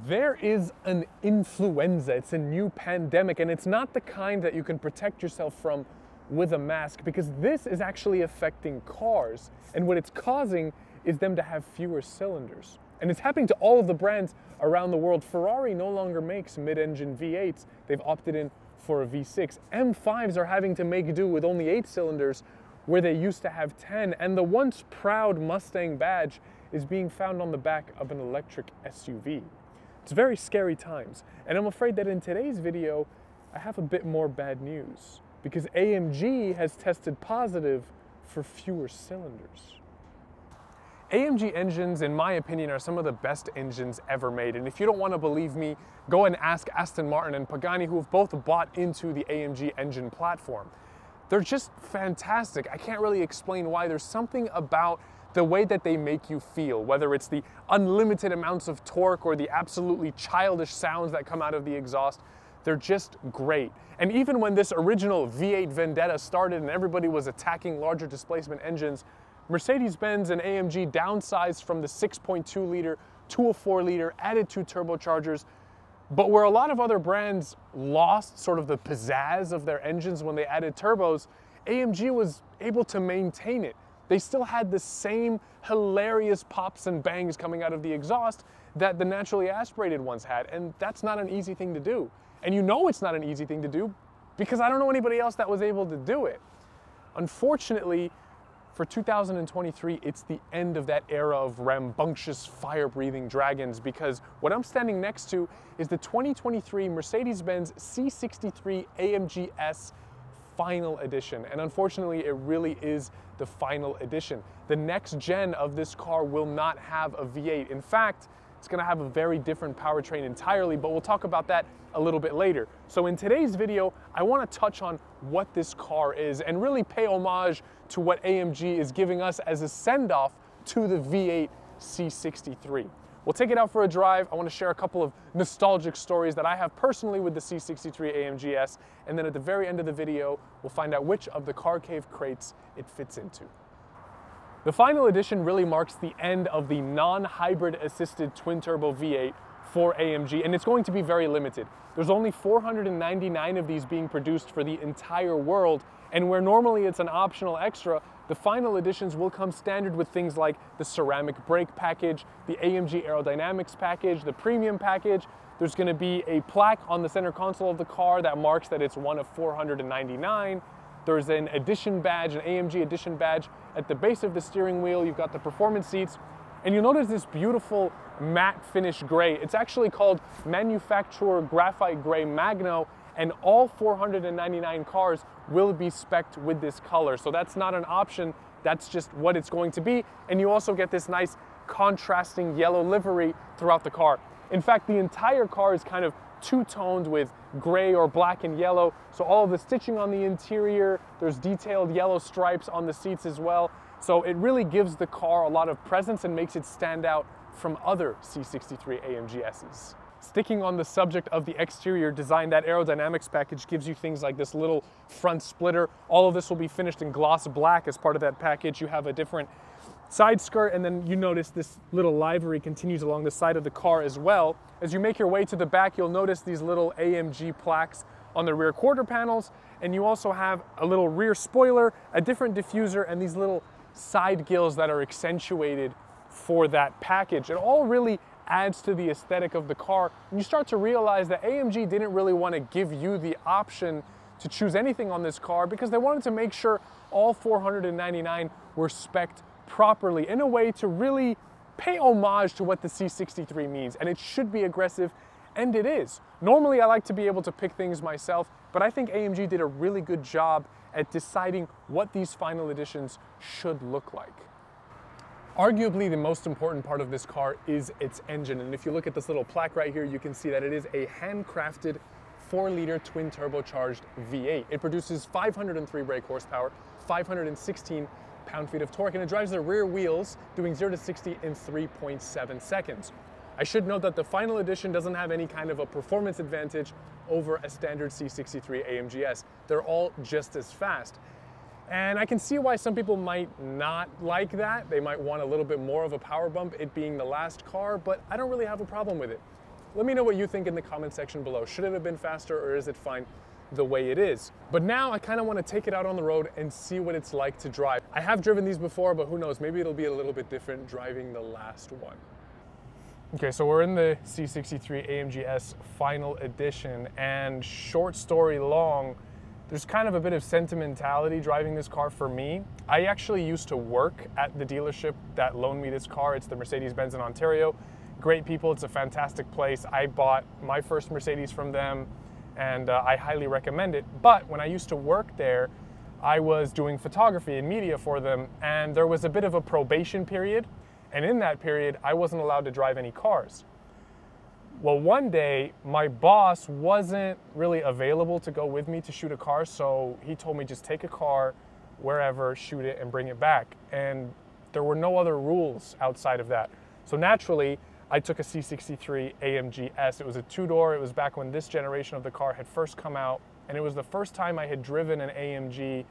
There is an influenza. It's a new pandemic, and it's not the kind that you can protect yourself from with a mask, because this is actually affecting cars. And what it's causing is them to have fewer cylinders. And it's happening to all of the brands around the world. Ferrari no longer makes mid-engine V8s. They've opted in for a V6. M5s are having to make do with only 8 cylinders where they used to have 10. And the once proud Mustang badge is being found on the back of an electric SUV. It's very scary times, and I'm afraid that in today's video, I have a bit more bad news, because AMG has tested positive for fewer cylinders. AMG engines, in my opinion, are some of the best engines ever made, and if you don't want to believe me, go and ask Aston Martin and Pagani, who have both bought into the AMG engine platform. They're just fantastic. I can't really explain why. There's something about the way that they make you feel, whether it's the unlimited amounts of torque or the absolutely childish sounds that come out of the exhaust, they're just great. And even when this original V8 vendetta started and everybody was attacking larger displacement engines, Mercedes-Benz and AMG downsized from the 6.2 liter to a 4 liter, added 2 turbochargers. But where a lot of other brands lost sort of the pizzazz of their engines when they added turbos, AMG was able to maintain it. They still had the same hilarious pops and bangs coming out of the exhaust that the naturally aspirated ones had, and that's not an easy thing to do. And you know it's not an easy thing to do because I don't know anybody else that was able to do it. Unfortunately, for 2023, it's the end of that era of rambunctious, fire-breathing dragons, because what I'm standing next to is the 2023 Mercedes-Benz C63 AMGS final edition. And unfortunately, it really is the final edition. The next gen of this car will not have a V8. In fact, it's going to have a very different powertrain entirely, but we'll talk about that a little bit later. So in today's video, I want to touch on what this car is and really pay homage to what AMG is giving us as a send-off to the V8 C63. We'll take it out for a drive. I want to share a couple of nostalgic stories that I have personally with the C63 AMGS, and then at the very end of the video, we'll find out which of the CarCave crates it fits into. The final edition really marks the end of the non-hybrid assisted twin-turbo V8 for AMG, and it's going to be very limited. There's only 499 of these being produced for the entire world, and where normally it's an optional extra, the final editions will come standard with things like the ceramic brake package, the AMG aerodynamics package, the premium package. There's going to be a plaque on the center console of the car that marks that it's one of 499. There's an edition badge, an AMG edition badge at the base of the steering wheel. You've got the performance seats, and you'll notice this beautiful matte finish gray. It's actually called Manufacturer Graphite Gray Magno, and all 499 cars will be spec'd with this color. So that's not an option, that's just what it's going to be. And you also get this nice contrasting yellow livery throughout the car. In fact, the entire car is kind of two-toned with gray or black and yellow. So all of the stitching on the interior, there's detailed yellow stripes on the seats as well. So it really gives the car a lot of presence and makes it stand out from other C63 AMGSs. Sticking on the subject of the exterior design, that aerodynamics package gives you things like this little front splitter. All of this will be finished in gloss black as part of that package. You have a different side skirt, and then you notice this little livery continues along the side of the car as well. As you make your way to the back, you'll notice these little AMG plaques on the rear quarter panels, and you also have a little rear spoiler, a different diffuser, and these little side gills that are accentuated for that package. It all really adds to the aesthetic of the car, and you start to realize that AMG didn't really want to give you the option to choose anything on this car because they wanted to make sure all 499 were spec'd properly in a way to really pay homage to what the C63 means, and it should be aggressive, and it is. Normally I like to be able to pick things myself, but I think AMG did a really good job at deciding what these final editions should look like. Arguably the most important part of this car is its engine, and if you look at this little plaque right here, you can see that it is a handcrafted 4-liter twin turbocharged V8. It produces 503 brake horsepower, 516 pound-feet of torque, and it drives the rear wheels, doing 0 to 60 in 3.7 seconds. I should note that the final edition doesn't have any kind of a performance advantage over a standard C63 AMGS. They're all just as fast. And I can see why some people might not like that. They might want a little bit more of a power bump, it being the last car, but I don't really have a problem with it. Let me know what you think in the comment section below. Should it have been faster, or is it fine the way it is? But now I kind of want to take it out on the road and see what it's like to drive. I have driven these before, but who knows, maybe it'll be a little bit different driving the last one. Okay, so we're in the C63 AMGS final edition, and short story long, there's kind of a bit of sentimentality driving this car for me. I actually used to work at the dealership that loaned me this car. It's the Mercedes-Benz in Ontario. Great people, it's a fantastic place. I bought my first Mercedes from them, and I highly recommend it. But when I used to work there, I was doing photography and media for them, and there was a bit of a probation period. And in that period, I wasn't allowed to drive any cars. Well, one day, my boss wasn't really available to go with me to shoot a car, so he told me just take a car wherever, shoot it, and bring it back. And there were no other rules outside of that. So naturally, I took a C63 AMGS. It was a two-door. It was back when this generation of the car had first come out, and it was the first time I had driven an AMG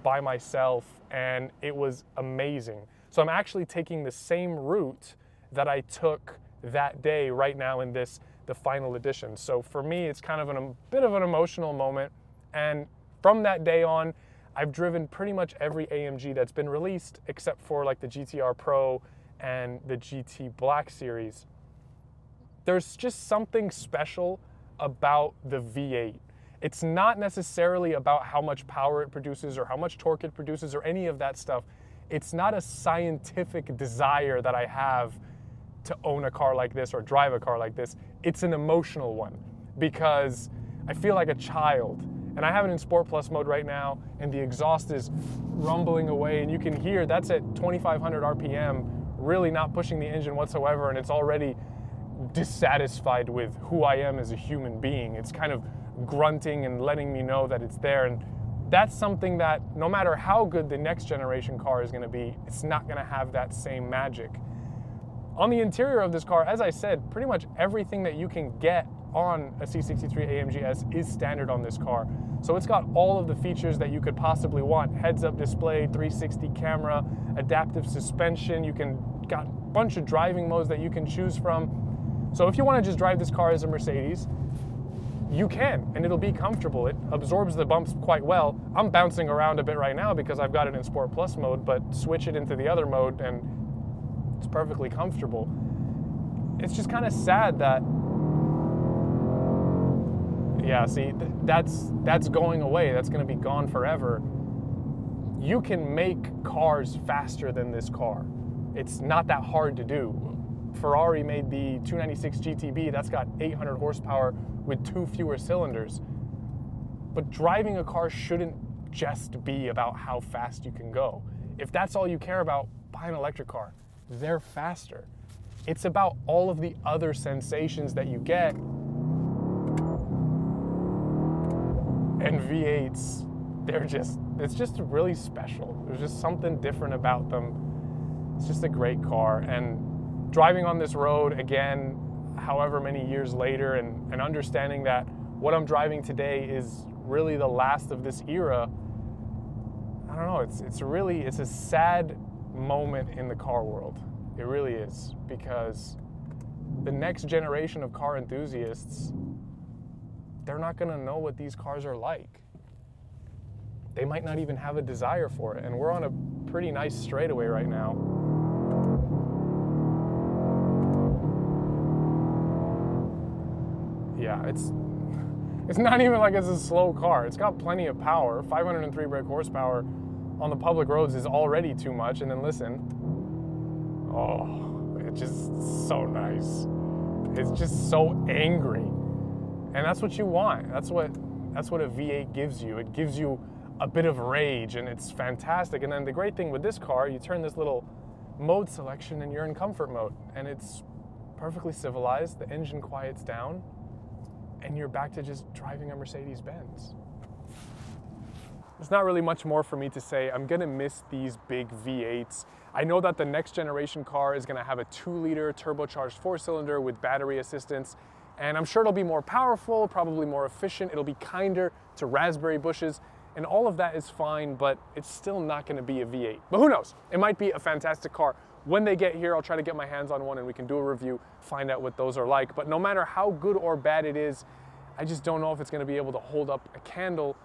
by myself, and it was amazing. So I'm actually taking the same route that I took that day right now in the final edition. So for me, it's kind of a bit of an emotional moment. And from that day on, I've driven pretty much every AMG that's been released, except for like the GTR Pro and the GT Black series. There's just something special about the V8. It's not necessarily about how much power it produces or how much torque it produces or any of that stuff. It's not a scientific desire that I have to own a car like this or drive a car like this. It's an emotional one because I feel like a child. And I have it in Sport Plus mode right now, and the exhaust is rumbling away, and you can hear that's at 2,500 RPM, really not pushing the engine whatsoever, and it's already dissatisfied with who I am as a human being. It's kind of grunting and letting me know that it's there. And that's something that no matter how good the next generation car is going to be, it's not going to have that same magic. On the interior of this car, as I said, pretty much everything that you can get on a C63 AMGS is standard on this car. So it's got all of the features that you could possibly want. Heads-up display, 360 camera, adaptive suspension. You got a bunch of driving modes that you can choose from. So if you want to just drive this car as a Mercedes, you can, and it'll be comfortable. It absorbs the bumps quite well. I'm bouncing around a bit right now because I've got it in Sport Plus mode, but switch it into the other mode and it's perfectly comfortable. It's just kind of sad that, yeah, see, that's going away. That's going to be gone forever. You can make cars faster than this car. It's not that hard to do. Ferrari made the 296 GTB, that's got 800 horsepower with 2 fewer cylinders. But driving a car shouldn't just be about how fast you can go. If that's all you care about, buy an electric car. They're faster. It's about all of the other sensations that you get. And V8s, it's just really special. There's just something different about them. It's just a great car. And driving on this road again, however many years later, and understanding that what I'm driving today is really the last of this era, I don't know, it's a sad moment in the car world. It really is, because the next generation of car enthusiasts, they're not gonna know what these cars are like. They might not even have a desire for it, and we're on a pretty nice straightaway right now. Yeah, it's not even like it's a slow car. It's got plenty of power. 503 brake horsepower on the public roads is already too much. And then listen, oh, it's just so nice. It's just so angry. And that's what you want. That's what a V8 gives you. It gives you a bit of rage, and it's fantastic. And then the great thing with this car, you turn this little mode selection and you're in comfort mode, and it's perfectly civilized. The engine quiets down, and you're back to just driving a Mercedes-Benz. There's not really much more for me to say. I'm gonna miss these big V8s. I know that the next generation car is gonna have a 2-liter turbocharged 4-cylinder with battery assistance, and I'm sure it'll be more powerful, probably more efficient. It'll be kinder to raspberry bushes, and all of that is fine, but it's still not gonna be a V8. But who knows? It might be a fantastic car. When they get here, I'll try to get my hands on one and we can do a review, find out what those are like. But no matter how good or bad it is, I just don't know if it's gonna be able to hold up a candle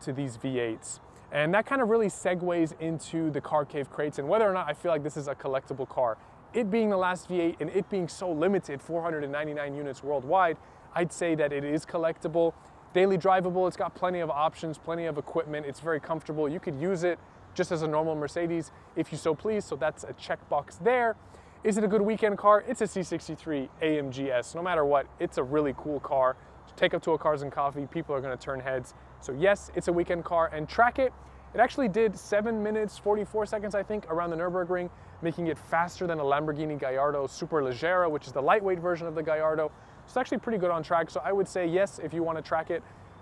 to these V8s. And that kind of really segues into the CarCave crates and whether or not I feel like this is a collectible car. It being the last V8 and it being so limited, 499 units worldwide, I'd say that it is collectible. Daily drivable, it's got plenty of options, plenty of equipment, it's very comfortable. You could use it just as a normal Mercedes if you so please, so that's a checkbox there. Is it a good weekend car? It's a C63 AMGS. No matter what, it's a really cool car. Take up to a Cars and Coffee, people are gonna turn heads. So yes, it's a weekend car. And track it, it actually did 7 minutes, 44 seconds, I think, around the Nürburgring, making it faster than a Lamborghini Gallardo Superleggera, which is the lightweight version of the Gallardo. It's actually pretty good on track. So I would say yes, if you wanna track it,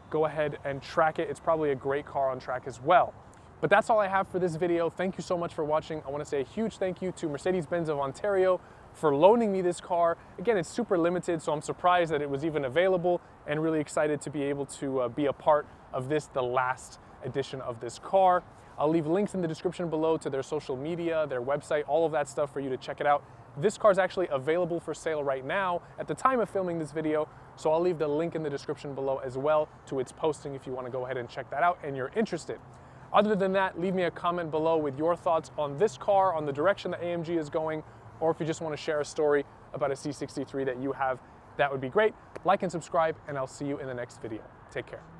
go ahead and track it. It's probably a great car on track as well. But that's all I have for this video. Thank you so much for watching. I want to say a huge thank you to Mercedes-Benz of Ontario for loaning me this car. Again, it's super limited, so I'm surprised that it was even available and really excited to be able to be a part of this, the last edition of this car. I'll leave links in the description below to their social media, their website, all of that stuff for you to check it out. This car is actually available for sale right now at the time of filming this video, so I'll leave the link in the description below as well to its posting if you want to go ahead and check that out and you're interested. Other than that, leave me a comment below with your thoughts on this car, on the direction that AMG is going, or if you just want to share a story about a C63 that you have, that would be great. Like and subscribe, and I'll see you in the next video. Take care.